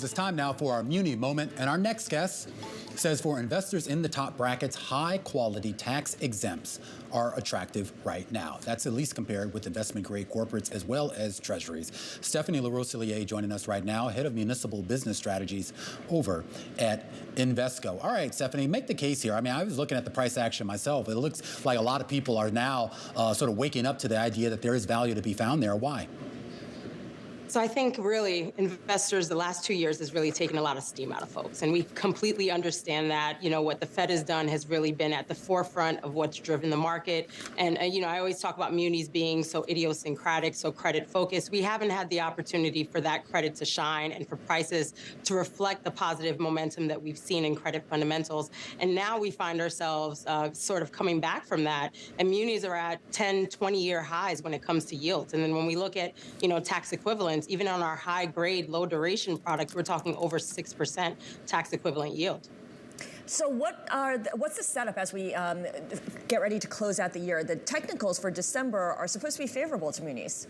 It's time now for our Muni moment, and our next guest says for investors in the top brackets, high-quality tax exempts are attractive right now. That's at least compared with investment-grade corporates as well as treasuries. Stephanie Larosiliere joining us right now, head of municipal business strategies over at Invesco. All right, Stephanie, make the case here. I mean, I was looking at the price action myself. It looks like a lot of people are now sort of waking up to the idea that there is value to be found there. Why? So I think really investors the last 2 years has really taken a lot of steam out of folks. And we completely understand that, what the Fed has done has really been at the forefront of what's driven the market. And, I always talk about munis being so idiosyncratic, so credit focused. We haven't had the opportunity for that credit to shine and for prices to reflect the positive momentum that we've seen in credit fundamentals. And now we find ourselves sort of coming back from that. And munis are at 10, 20-year highs when it comes to yields. And then when we look at, tax equivalents, even on our high grade, low duration products, we're talking over 6% tax equivalent yield. So what's the setup as we get ready to close out the year? The technicals for December are supposed to be favorable to munis.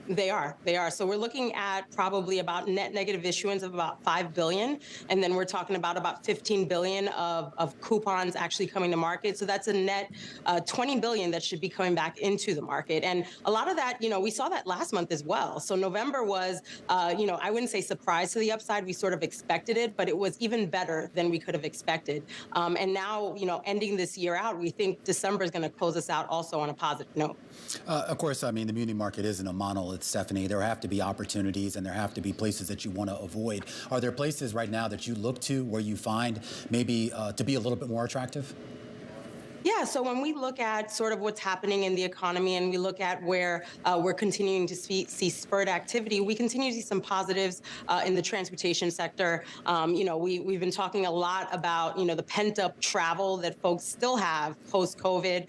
They are. So we're looking at probably about net negative issuance of about $5 billion. And then we're talking about $15 billion of coupons actually coming to market. So that's a net $20 billion that should be coming back into the market. And a lot of that, we saw that last month as well. So November was, I wouldn't say surprise to the upside. We sort of expected it, but it was even better than we could have expected. And now, ending this year out, we think December is going to close us out also on a positive note. Of course, I mean, the muni market isn't a monolith, Stephanie. There have to be opportunities and there have to be places that you want to avoid. Are there places right now that you look to where you find maybe to be a little bit more attractive? Yeah, so when we look at sort of what's happening in the economy and we look at where we're continuing to see spurred activity, we continue to see some positives in the transportation sector. We've been talking a lot about, the pent-up travel that folks still have post-COVID.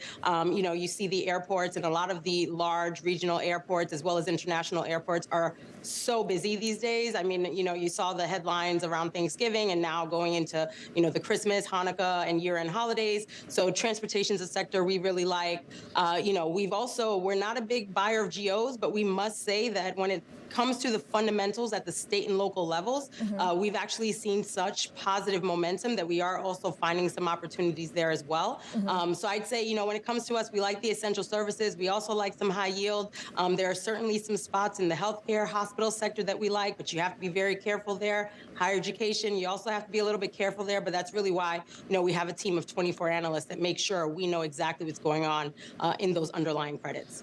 You see the airports and a lot of the large regional airports as well as international airports are so busy these days. I mean, you saw the headlines around Thanksgiving and now going into, the Christmas, Hanukkah, and year-end holidays. So transportation is a sector we really like. We're not a big buyer of GOs, but we must say that when it comes to the fundamentals at the state and local levels, we've actually seen such positive momentum that we are also finding some opportunities there as well. So I'd say, when it comes to us, we like the essential services. We also like some high yield. There are certainly some spots in the healthcare hospital sector that we like, but you have to be very careful there. Higher education, you also have to be a little bit careful there, but that's really why, we have a team of 24 analysts that make sure we know exactly what's going on in those underlying credits.